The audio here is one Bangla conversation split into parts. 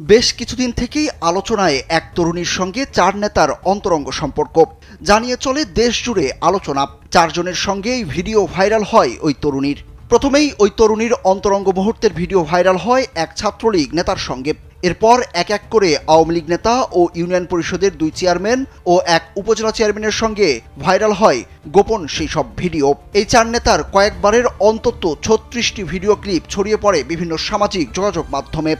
বেশ কিছুদিন থেকেই আলোচনায় এক তরুণীর সঙ্গে চার নেতার অন্তরঙ্গ সম্পর্ক জানিয়ে চলে দেশ জুড়ে আলোচনা। চারজনের সঙ্গেই ভিডিও ভাইরাল হয় ওই তরুণীর। প্রথমেই ওই তরুণীর অন্তরঙ্গ মুহূর্তের ভিডিও ভাইরাল হয় এক ছাত্রলীগ নেতার সঙ্গে। এরপর এক এক করে আওয়ামী লীগ নেতা ও ইউনিয়ন পরিষদের 2 চেয়ারম্যান ও এক উপজেলা চেয়ারম্যানের সঙ্গে ভাইরাল হয় গোপন সেই সব ভিডিও। এই চার নেতার কয়েকবারের অন্তত 36টি ভিডিও ক্লিপ ছড়িয়ে পড়ে বিভিন্ন সামাজিক যোগাযোগ মাধ্যমে।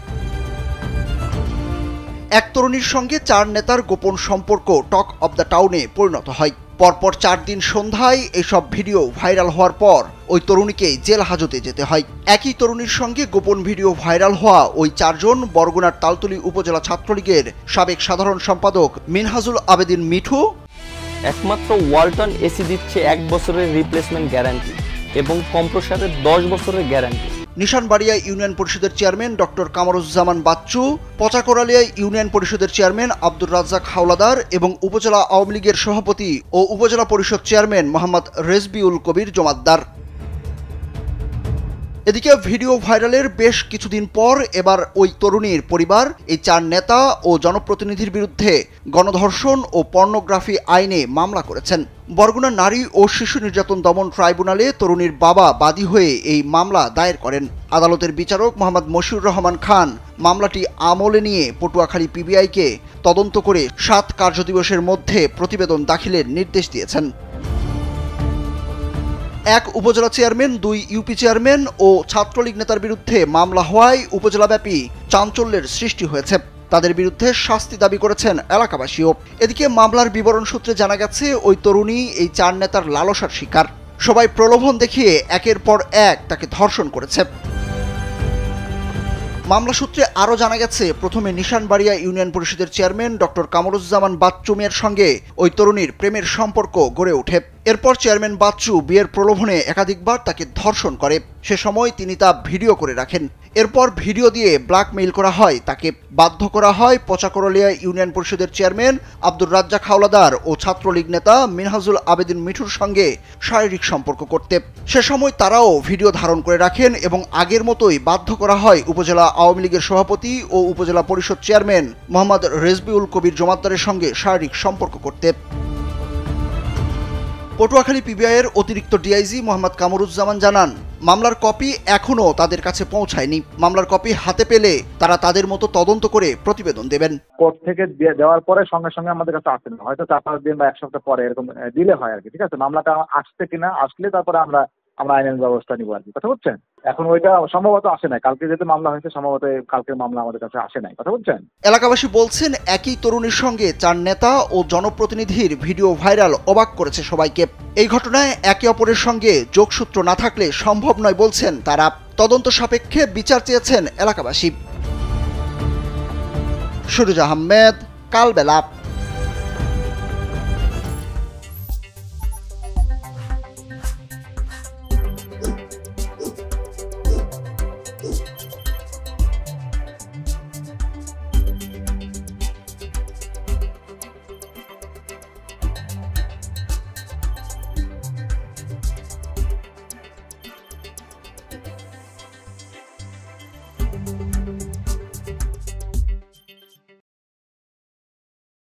এক তরুণীর সঙ্গে চার নেতার গোপন সম্পর্ক টক অব দ্য টাউনে পরিণত হয়। পরপর 4 দিন সন্ধ্যায় এসব ভিডিও ভাইরাল হওয়ার পর ওই তরুণীকে জেল হাজতে যেতে হয়। একই তরুণীর সঙ্গে গোপন ভিডিও ভাইরাল হওয়া ওই চারজন বরগুনার তালতলী উপজেলা ছাত্রলীগের সাবেক সাধারণ সম্পাদক মিনহাজুল আবেদিন মিঠু। একমাত্র ওয়ালটন এসি দিচ্ছে 1 বছরের রিপ্লেসমেন্ট গ্যারান্টি এবং কম্প্রেসারের 10 বছরের গ্যারান্টি। নিশানবাড়িয়া ইউনিয়ন পরিষদের chairman doctor Kamruzzaman Bachchu, Pachakoralia union পরিষদের চেয়ারম্যান আব্দুর রাজ্জাক হাওলাদার এবং উপজেলা আওয়ামী লীগের সভাপতি ও উপজেলা পরিষদ চেয়ারম্যান মোহাম্মদ রেজবিউল কবির জমাদ্দার। এদিকে ভিডিও ভাইরালের বেশ কিছুদিন পর এবার ওই তরুণীর পরিবার এই চার নেতা ও জনপ্রতিনিধির বিরুদ্ধে গণধর্ষণ ও পর্নোগ্রাফি আইনে মামলা করেছেন। বরগুনা নারী ও শিশু নির্যাতন দমন ট্রাইব্যুনালে তরুণীর বাবা বাদী হয়ে এই মামলা দায়ের করেন। আদালতের বিচারক মোহাম্মদ মশিউর রহমান খান মামলাটি আমলে নিয়ে পটুয়াখালী পিবিআইকে তদন্ত করে 7 কার্যদিবসের মধ্যে প্রতিবেদন দাখিলের নির্দেশ দিয়েছেন। এক উপজেলা চেয়ারম্যান, 2 ইউপি চেয়ারম্যান ও ছাত্রলীগ নেতার বিরুদ্ধে মামলা হওয়ায় উপজেলাব্যাপী চাঞ্চল্যের সৃষ্টি হয়েছে। তাদের বিরুদ্ধে শাস্তি দাবি করেছেন এলাকাবাসীও। এদিকে মামলার বিবরণ সূত্রে জানা গেছে ওই তরুণী এই চার নেতার লালসার শিকার। সবাই প্রলোভন দেখিয়ে একের পর এক তাকে ধর্ষণ করেছে। মামলা সূত্রে আরও জানা গেছে প্রথমে নিশানবাড়িয়া ইউনিয়ন পরিষদের চেয়ারম্যান ডক্টর কামরুজ্জামান বাচ্চু মিয়ার সঙ্গে ওই তরুণীর প্রেমের সম্পর্ক গড়ে ওঠে। এরপর চেয়ারম্যান বাচ্চু বিয়ের প্রলোভনে একাধিকবার তাকে ধর্ষণ করে। সে সময় তিনি তা ভিডিও করে রাখেন। এরপর ভিডিও দিয়ে ব্ল্যাকমেইল করা হয়, তাকে বাধ্য করা হয় পচাকোরালিয়া ইউনিয়ন পরিষদের চেয়ারম্যান আব্দুর রাজ্জাক হাওলাদার ও ছাত্রলীগ নেতা মিনহাজুল আবেদিন মিঠুর সঙ্গে শারীরিক সম্পর্ক করতে। সে সময় তারাও ভিডিও ধারণ করে রাখেন এবং আগের মতোই বাধ্য করা হয় উপজেলা আওয়ামী লীগের সভাপতি ও উপজেলা পরিষদ চেয়ারম্যান মোহাম্মদ রেজবিউল কবির জমাদ্দারের সঙ্গে শারীরিক সম্পর্ক করতে। পটুয়াখালী পিবিআইয়ের অতিরিক্ত ডিআইজি মোহাম্মদ কামরুজ্জামান জানান, মামলার কপি এখনও তাদের কাছে পৌঁছায়নি। মামলার কপি হাতে পেলে তারা তাদের মতো তদন্ত করে প্রতিবেদন দেবেন। কোর্ট থেকে দেওয়ার পরে সঙ্গে সঙ্গে আমাদের কাছে আসে না, হয়তো 4-5 দিন বা 1 সপ্তাহ পরে এরকম দিলে হয় আর কি। ঠিক আছে, মামলাটা আসছে কিনা, আসলে তারপরে আমরা আইনের ব্যবস্থা নিব আর কি। কথা বুঝছেন? এখন ওইটা সম্ভবত আসে নাই। কালকে যেহেতু মামলা হয়েছে, সম্ভবত কালকের মামলা আমাদের কাছে আসে নাই। কথা বুঝছেন? এলাকাবাসী বলছেন একই তরুণীর সঙ্গে 4 নেতা ও জনপ্রতিনিধির ভিডিও ভাইরাল অবাক করেছে সবাইকে। এই ঘটনায় একে অপরের সঙ্গে যোগসূত্র না থাকলে সম্ভব নয় বলছেন তারা। তদন্ত সাপেক্ষে বিচার চেয়েছেন এলাকাবাসী। সুরুজ আহমেদ, কালবেলা।